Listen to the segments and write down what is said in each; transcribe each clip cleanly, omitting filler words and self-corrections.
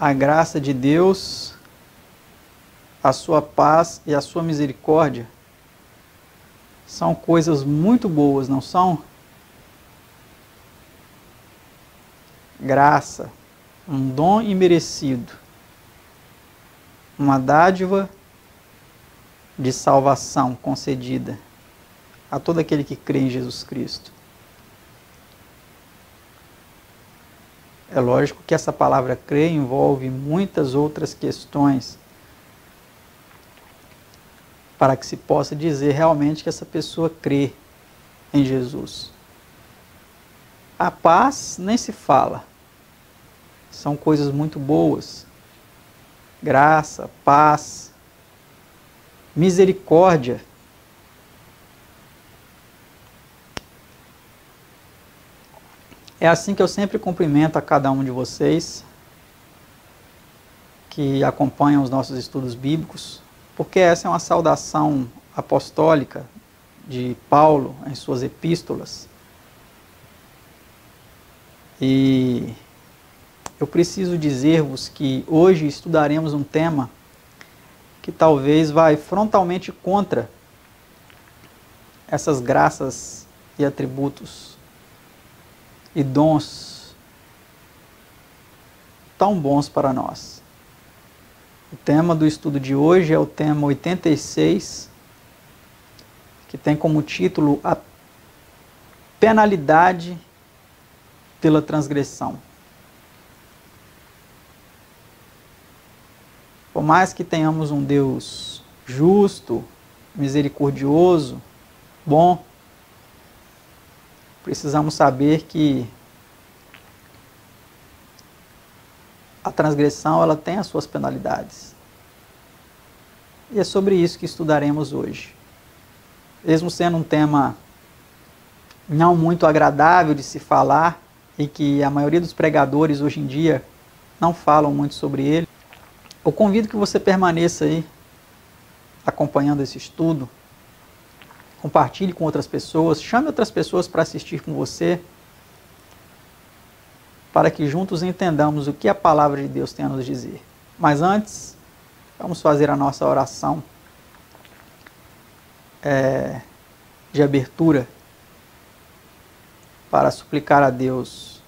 A graça de Deus, a sua paz e a sua misericórdia são coisas muito boas, não são? Graça, um dom imerecido, uma dádiva de salvação concedida a todo aquele que crê em Jesus Cristo. É lógico que essa palavra crer envolve muitas outras questões para que se possa dizer realmente que essa pessoa crê em Jesus. A paz nem se fala. São coisas muito boas. Graça, paz, misericórdia. É assim que eu sempre cumprimento a cada um de vocês que acompanham os nossos estudos bíblicos, porque essa é uma saudação apostólica de Paulo em suas epístolas. E eu preciso dizer-vos que hoje estudaremos um tema que talvez vai frontalmente contra essas graças e atributos e dons tão bons para nós. O tema do estudo de hoje é o tema 86, que tem como título a penalidade pela transgressão. Por mais que tenhamos um Deus justo, misericordioso, bom, precisamos saber que a transgressão ela tem as suas penalidades. E é sobre isso que estudaremos hoje. Mesmo sendo um tema não muito agradável de se falar e que a maioria dos pregadores hoje em dia não falam muito sobre ele, eu convido que você permaneça aí acompanhando esse estudo. Compartilhe com outras pessoas, chame outras pessoas para assistir com você, para que juntos entendamos o que a palavra de Deus tem a nos dizer. Mas antes, vamos fazer a nossa oração de abertura para suplicar a Deus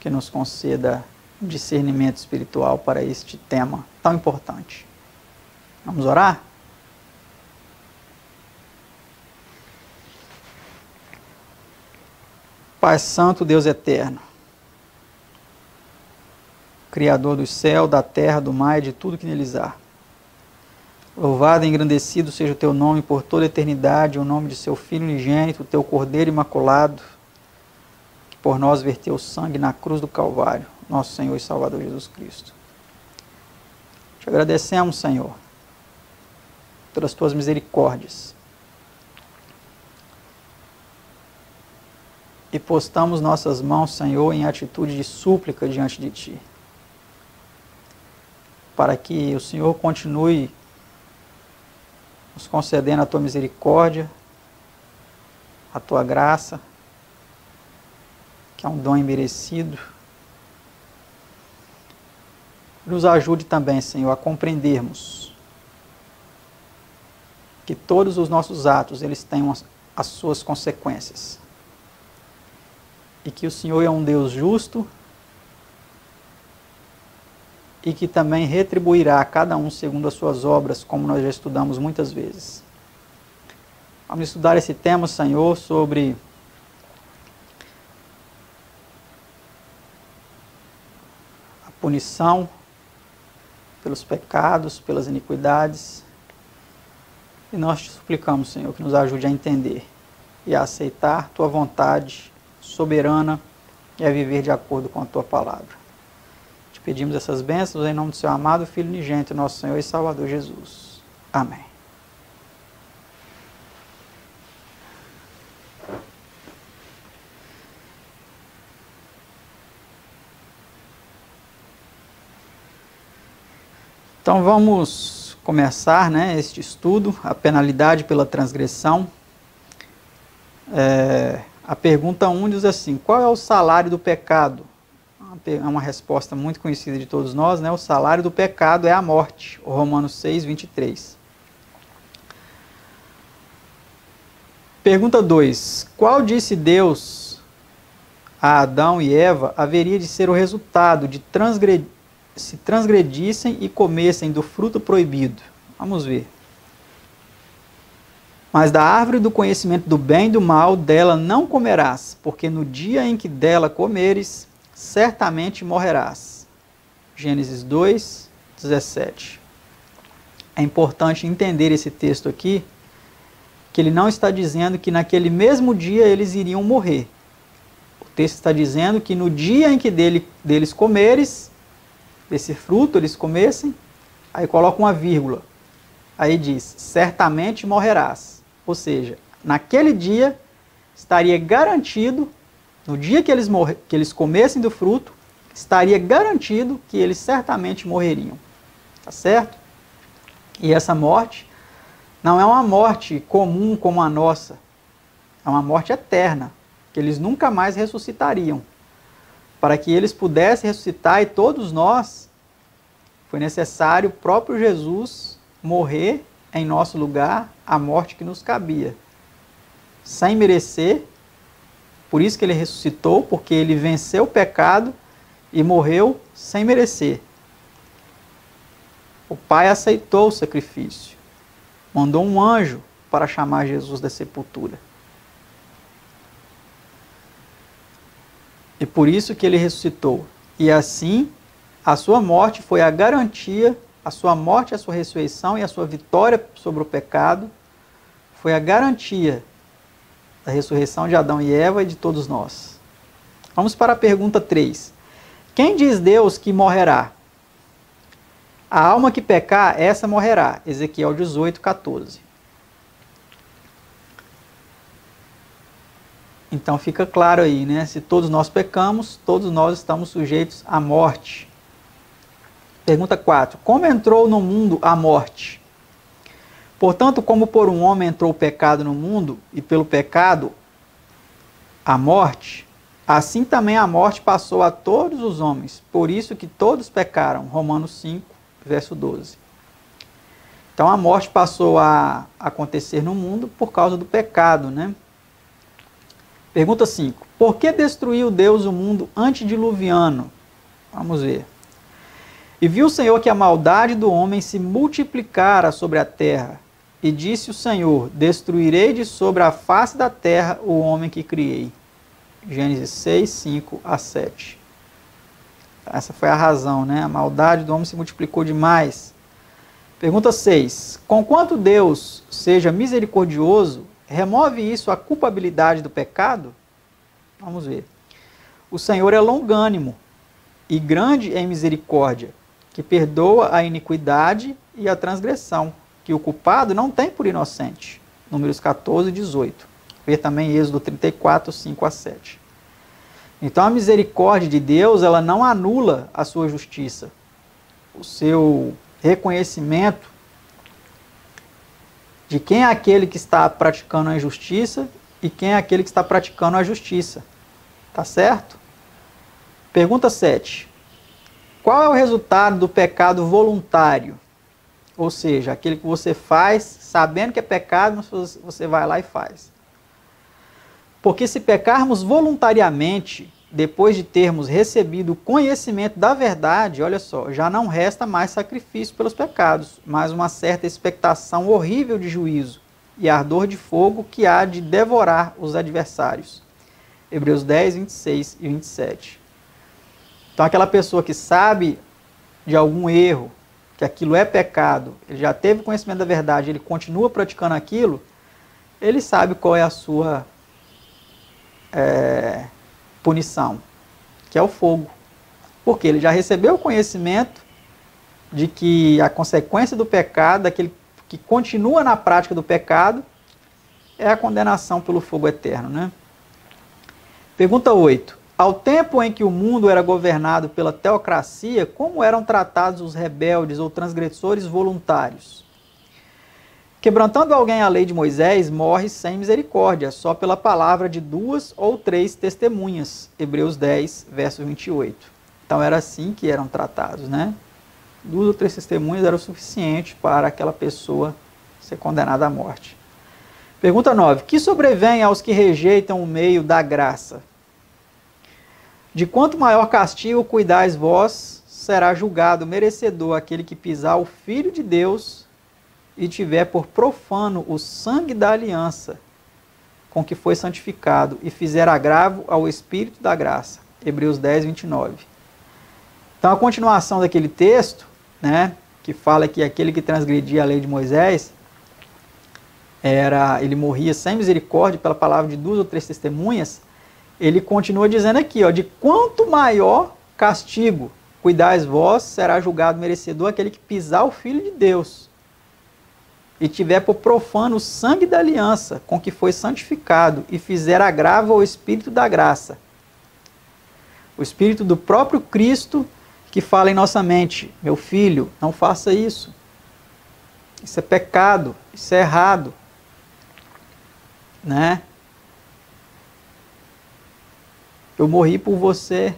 que nos conceda um discernimento espiritual para este tema tão importante. Vamos orar? Pai Santo, Deus eterno, Criador do céu, da terra, do mar e de tudo que neles há. Louvado e engrandecido seja o teu nome por toda a eternidade, o nome de seu Filho unigênito, o teu Cordeiro imaculado, que por nós verteu o sangue na cruz do Calvário, nosso Senhor e Salvador Jesus Cristo. Te agradecemos, Senhor, pelas tuas misericórdias. E postamos nossas mãos, Senhor, em atitude de súplica diante de Ti, para que o Senhor continue nos concedendo a Tua misericórdia, a Tua graça, que é um dom imerecido. Nos ajude também, Senhor, a compreendermos que todos os nossos atos, eles têm as suas consequências. E que o Senhor é um Deus justo e que também retribuirá a cada um segundo as suas obras, como nós já estudamos muitas vezes. Vamos estudar esse tema, Senhor, sobre a punição pelos pecados, pelas iniquidades. E nós te suplicamos, Senhor, que nos ajude a entender e a aceitar Tua vontade soberana e a viver de acordo com a Tua palavra. Te pedimos essas bênçãos em nome do Seu amado Filho unigênito, nosso Senhor e Salvador Jesus. Amém. Então vamos começar, este estudo, a penalidade pela transgressão. A pergunta 1 diz assim: qual é o salário do pecado? É uma resposta muito conhecida de todos nós, né? O salário do pecado é a morte, o Romanos 6, 23. Pergunta 2. Qual disse Deus a Adão e Eva haveria de ser o resultado de se transgredissem e comessem do fruto proibido? Vamos ver. Mas da árvore do conhecimento do bem e do mal, dela não comerás, porque no dia em que dela comeres, certamente morrerás. Gênesis 2, 17. É importante entender esse texto aqui, que ele não está dizendo que naquele mesmo dia eles iriam morrer. O texto está dizendo que no dia em que deles comeres, desse fruto eles comessem, aí coloca uma vírgula. Aí diz, certamente morrerás. Ou seja, naquele dia estaria garantido, no dia que eles comessem do fruto, estaria garantido que eles certamente morreriam. Tá certo? E essa morte não é uma morte comum como a nossa. É uma morte eterna, que eles nunca mais ressuscitariam. Para que eles pudessem ressuscitar, e todos nós, foi necessário o próprio Jesus morrer em nosso lugar a morte que nos cabia. Sem merecer, por isso que ele ressuscitou, porque ele venceu o pecado e morreu sem merecer. O Pai aceitou o sacrifício. Mandou um anjo para chamar Jesus da sepultura. E por isso que ele ressuscitou. E assim, a sua morte foi a garantia, a sua morte, a sua ressurreição e a sua vitória sobre o pecado foi a garantia da ressurreição de Adão e Eva e de todos nós. Vamos para a pergunta 3. Quem diz Deus que morrerá? A alma que pecar, essa morrerá. Ezequiel 18, 14. Então fica claro aí, né? Se todos nós pecamos, todos nós estamos sujeitos à morte. Pergunta 4. Como entrou no mundo a morte? Portanto, como por um homem entrou o pecado no mundo, e pelo pecado a morte, assim também a morte passou a todos os homens, por isso que todos pecaram. Romanos 5, verso 12. Então a morte passou a acontecer no mundo por causa do pecado, né? Pergunta 5. Por que destruiu Deus o mundo antediluviano? Vamos ver. E viu o Senhor que a maldade do homem se multiplicara sobre a terra. E disse o Senhor, destruirei de sobre a face da terra o homem que criei. Gênesis 6, 5 a 7. Essa foi a razão, né? A maldade do homem se multiplicou demais. Pergunta 6. Conquanto Deus seja misericordioso, remove isso a culpabilidade do pecado? Vamos ver. O Senhor é longânimo e grande em misericórdia, que perdoa a iniquidade e a transgressão, que o culpado não tem por inocente. Números 14 e 18. Ver também Êxodo 34, 5 a 7. Então a misericórdia de Deus, ela não anula a sua justiça. O seu reconhecimento de quem é aquele que está praticando a injustiça e quem é aquele que está praticando a justiça. Tá certo? Pergunta 7. Qual é o resultado do pecado voluntário? Ou seja, aquele que você faz sabendo que é pecado, mas você vai lá e faz. Porque se pecarmos voluntariamente, depois de termos recebido o conhecimento da verdade, olha só, já não resta mais sacrifício pelos pecados, mas uma certa expectação horrível de juízo e ardor de fogo que há de devorar os adversários. Hebreus 10, 26 e 27. Então aquela pessoa que sabe de algum erro, que aquilo é pecado, ele já teve conhecimento da verdade, ele continua praticando aquilo, ele sabe qual é a sua punição, que é o fogo. Porque ele já recebeu o conhecimento de que a consequência do pecado, daquele que continua na prática do pecado, é a condenação pelo fogo eterno, né? Pergunta 8. Ao tempo em que o mundo era governado pela teocracia, como eram tratados os rebeldes ou transgressores voluntários? Quebrantando alguém a lei de Moisés, morre sem misericórdia, só pela palavra de 2 ou 3 testemunhas. Hebreus 10, verso 28. Então era assim que eram tratados, né? 2 ou 3 testemunhas era o suficiente para aquela pessoa ser condenada à morte. Pergunta 9. Que sobrevém aos que rejeitam o meio da graça? De quanto maior castigo cuidais vós, será julgado merecedor aquele que pisar o Filho de Deus e tiver por profano o sangue da aliança com que foi santificado e fizer agravo ao Espírito da graça. Hebreus 10, 29. Então a continuação daquele texto, né, que fala que aquele que transgredia a lei de Moisés, ele morria sem misericórdia pela palavra de 2 ou 3 testemunhas, ele continua dizendo aqui, ó, de quanto maior castigo cuidais vós, será julgado merecedor aquele que pisar o Filho de Deus e tiver por profano o sangue da aliança com que foi santificado e fizer agravo ao Espírito da graça. O Espírito do próprio Cristo que fala em nossa mente, meu filho, não faça isso. Isso é pecado, isso é errado. Né? Eu morri por você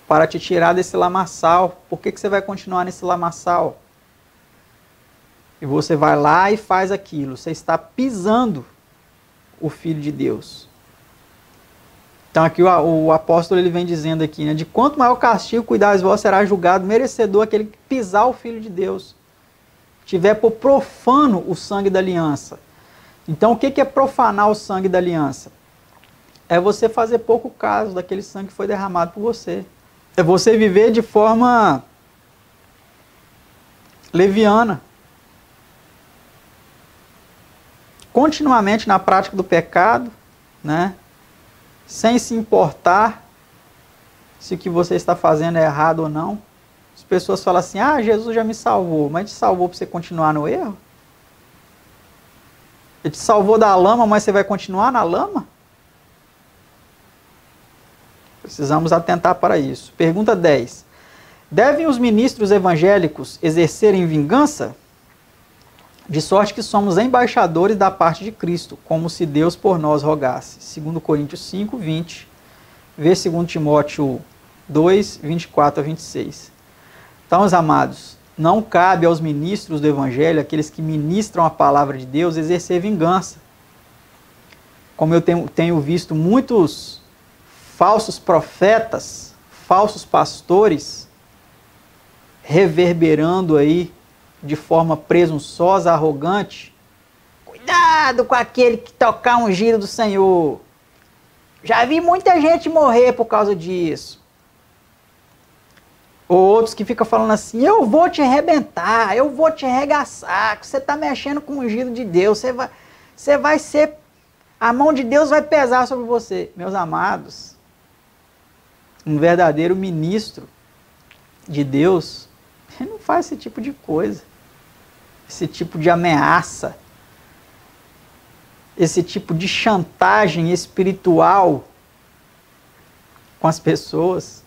para te tirar desse lamaçal. Por que você vai continuar nesse lamaçal? E você vai lá e faz aquilo. Você está pisando o Filho de Deus. Então aqui o apóstolo ele vem dizendo aqui, né, de quanto maior castigo cuidares vós, será julgado merecedor aquele que pisar o Filho de Deus, tiver por profano o sangue da aliança. Então o que é profanar o sangue da aliança? É você fazer pouco caso daquele sangue que foi derramado por você. É você viver de forma leviana. Continuamente na prática do pecado, né? Sem se importar se o que você está fazendo é errado ou não. As pessoas falam assim, ah, Jesus já me salvou, mas te salvou para você continuar no erro? Ele te salvou da lama, mas você vai continuar na lama? Precisamos atentar para isso. Pergunta 10. Devem os ministros evangélicos exercerem vingança? De sorte que somos embaixadores da parte de Cristo, como se Deus por nós rogasse. 2 Coríntios 5, 20. Vê 2 Timóteo 2, 24 a 26. Então, os amados, não cabe aos ministros do Evangelho, aqueles que ministram a palavra de Deus, exercer vingança. Como eu tenho visto muitos falsos profetas, falsos pastores, reverberando aí de forma presunçosa, arrogante. Cuidado com aquele que tocar um ungido do Senhor. Já vi muita gente morrer por causa disso. Ou outros que ficam falando assim, eu vou te arrebentar, eu vou te arregaçar, você está mexendo com o ungido de Deus, você vai ser, a mão de Deus vai pesar sobre você. Meus amados, um verdadeiro ministro de Deus, ele não faz esse tipo de coisa, esse tipo de ameaça, esse tipo de chantagem espiritual com as pessoas.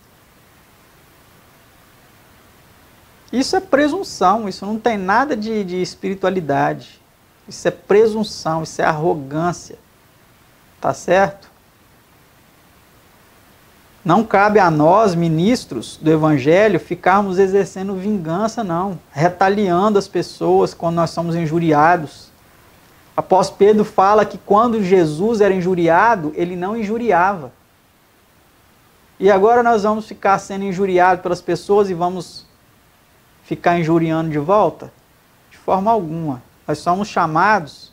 Isso é presunção, isso não tem nada de espiritualidade. Isso é presunção, isso é arrogância. Tá certo? Não cabe a nós, ministros do Evangelho, ficarmos exercendo vingança, não. Retaliando as pessoas quando nós somos injuriados. Apóstolo Pedro fala que quando Jesus era injuriado, ele não injuriava. E agora nós vamos ficar sendo injuriados pelas pessoas e vamos ficar injuriando de volta? De forma alguma. Nós somos chamados,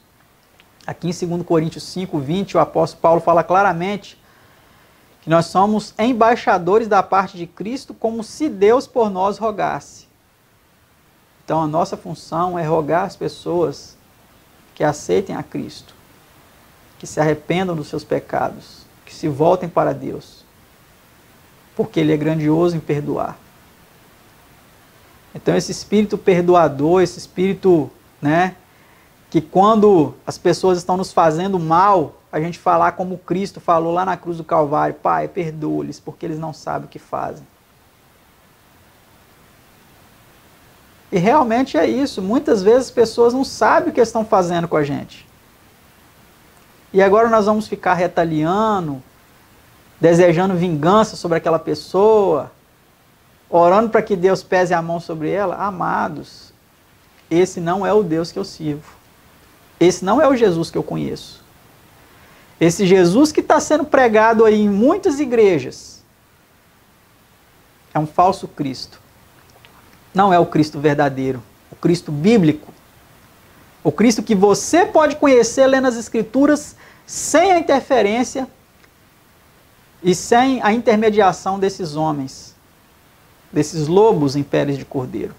aqui em 2 Coríntios 5, 20, o apóstolo Paulo fala claramente que nós somos embaixadores da parte de Cristo, como se Deus por nós rogasse. Então a nossa função é rogar as pessoas que aceitem a Cristo, que se arrependam dos seus pecados, que se voltem para Deus, porque Ele é grandioso em perdoar. Então esse espírito perdoador, esse espírito, né, que quando as pessoas estão nos fazendo mal, a gente falar como Cristo falou lá na cruz do Calvário, Pai, perdoa-lhes, porque eles não sabem o que fazem. E realmente é isso. Muitas vezes as pessoas não sabem o que estão fazendo com a gente. E agora nós vamos ficar retaliando, desejando vingança sobre aquela pessoa, orando para que Deus pese a mão sobre ela. Amados, esse não é o Deus que eu sirvo. Esse não é o Jesus que eu conheço. Esse Jesus que está sendo pregado aí em muitas igrejas é um falso Cristo. Não é o Cristo verdadeiro, o Cristo bíblico. O Cristo que você pode conhecer lendo as Escrituras sem a interferência e sem a intermediação desses homens, desses lobos em peles de cordeiro.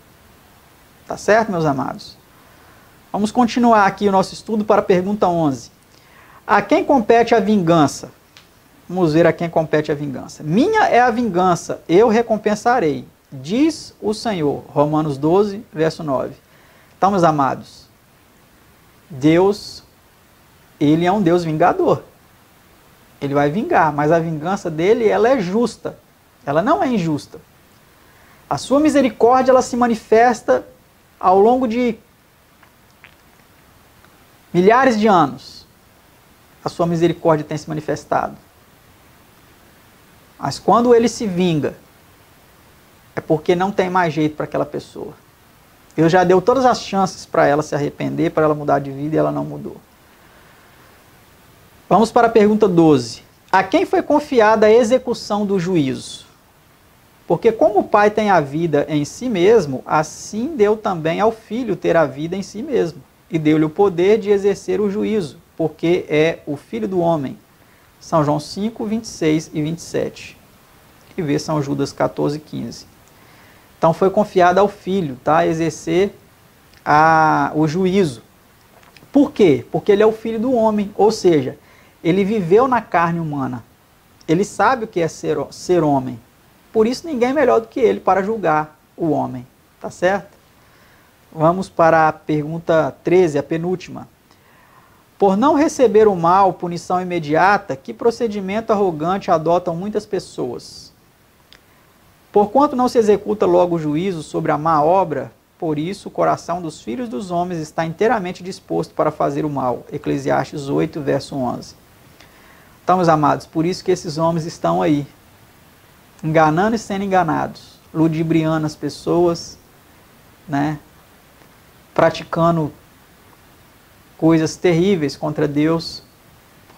Tá certo, meus amados? Vamos continuar aqui o nosso estudo para a pergunta 11. A quem compete a vingança? Vamos ver a quem compete a vingança. Minha é a vingança, eu recompensarei, diz o Senhor. Romanos 12, verso 9. Então, meus amados, Deus, Ele é um Deus vingador. Ele vai vingar, mas a vingança dele, ela é justa. Ela não é injusta. A sua misericórdia, ela se manifesta ao longo de milhares de anos. A sua misericórdia tem se manifestado. Mas quando ele se vinga, é porque não tem mais jeito para aquela pessoa. Deus já deu todas as chances para ela se arrepender, para ela mudar de vida, e ela não mudou. Vamos para a pergunta 12. A quem foi confiada a execução do juízo? Porque como o Pai tem a vida em si mesmo, assim deu também ao Filho ter a vida em si mesmo. E deu-lhe o poder de exercer o juízo, porque é o Filho do homem. São João 5, 26 e 27. E vê São Judas 14, 15. Então foi confiado ao Filho, tá? Exercer o juízo. Por quê? Porque ele é o Filho do homem, ou seja, ele viveu na carne humana. Ele sabe o que é ser homem. Por isso ninguém é melhor do que ele para julgar o homem. Tá certo? Vamos para a pergunta 13, a penúltima. Por não receber o mal, punição imediata, que procedimento arrogante adotam muitas pessoas? Porquanto não se executa logo o juízo sobre a má obra, por isso o coração dos filhos dos homens está inteiramente disposto para fazer o mal. Eclesiastes 8, verso 11. Então, meus amados, por isso que esses homens estão aí, enganando e sendo enganados, ludibriando as pessoas, né? Praticando coisas terríveis contra Deus,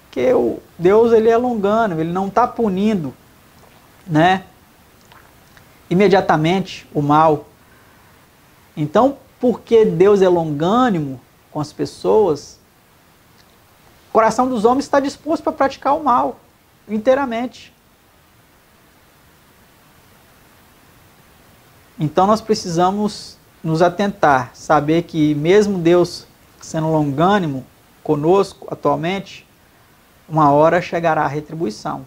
porque Deus ele é longânimo, ele não está punindo, né, imediatamente o mal. Então, porque Deus é longânimo com as pessoas, o coração dos homens está disposto para praticar o mal inteiramente. Então nós precisamos nos atentar, saber que mesmo Deus sendo longânimo conosco atualmente, uma hora chegará a retribuição.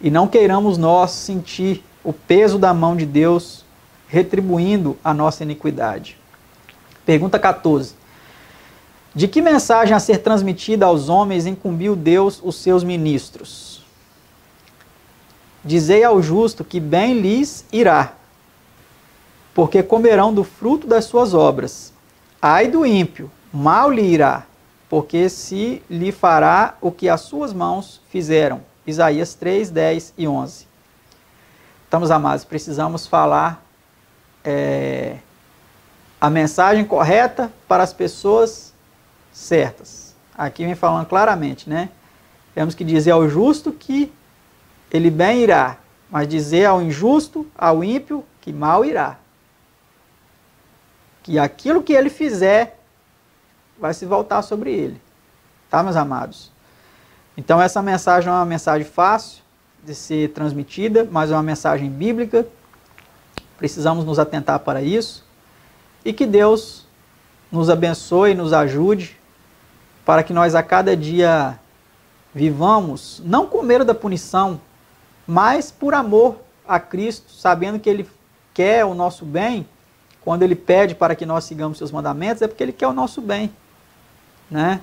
E não queiramos nós sentir o peso da mão de Deus retribuindo a nossa iniquidade. Pergunta 14. De que mensagem a ser transmitida aos homens incumbiu Deus os seus ministros? Dizei ao justo que bem lhes irá, porque comerão do fruto das suas obras. Ai do ímpio, mal lhe irá, porque se lhe fará o que as suas mãos fizeram. Isaías 3, 10 e 11. Então, meus amados, precisamos falar a mensagem correta para as pessoas certas. Aqui vem falando claramente, né? Temos que dizer ao justo que ele bem irá, mas dizer ao injusto, ao ímpio, que mal irá. Que aquilo que ele fizer vai se voltar sobre ele. Tá, meus amados? Então essa mensagem é uma mensagem fácil de ser transmitida, mas é uma mensagem bíblica. Precisamos nos atentar para isso. E que Deus nos abençoe e nos ajude para que nós a cada dia vivamos, não com medo da punição, mas por amor a Cristo, sabendo que Ele quer o nosso bem. Quando Ele pede para que nós sigamos seus mandamentos, é porque Ele quer o nosso bem, né?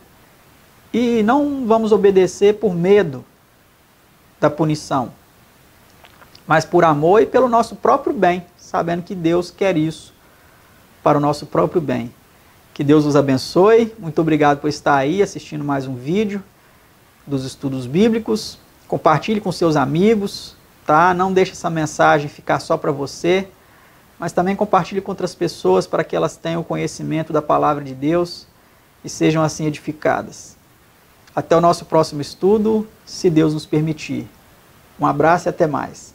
E não vamos obedecer por medo da punição, mas por amor e pelo nosso próprio bem, sabendo que Deus quer isso para o nosso próprio bem. Que Deus os abençoe. Muito obrigado por estar aí assistindo mais um vídeo dos estudos bíblicos. Compartilhe com seus amigos, tá? Não deixe essa mensagem ficar só para você, mas também compartilhe com outras pessoas para que elas tenham o conhecimento da palavra de Deus e sejam assim edificadas. Até o nosso próximo estudo, se Deus nos permitir. Um abraço e até mais.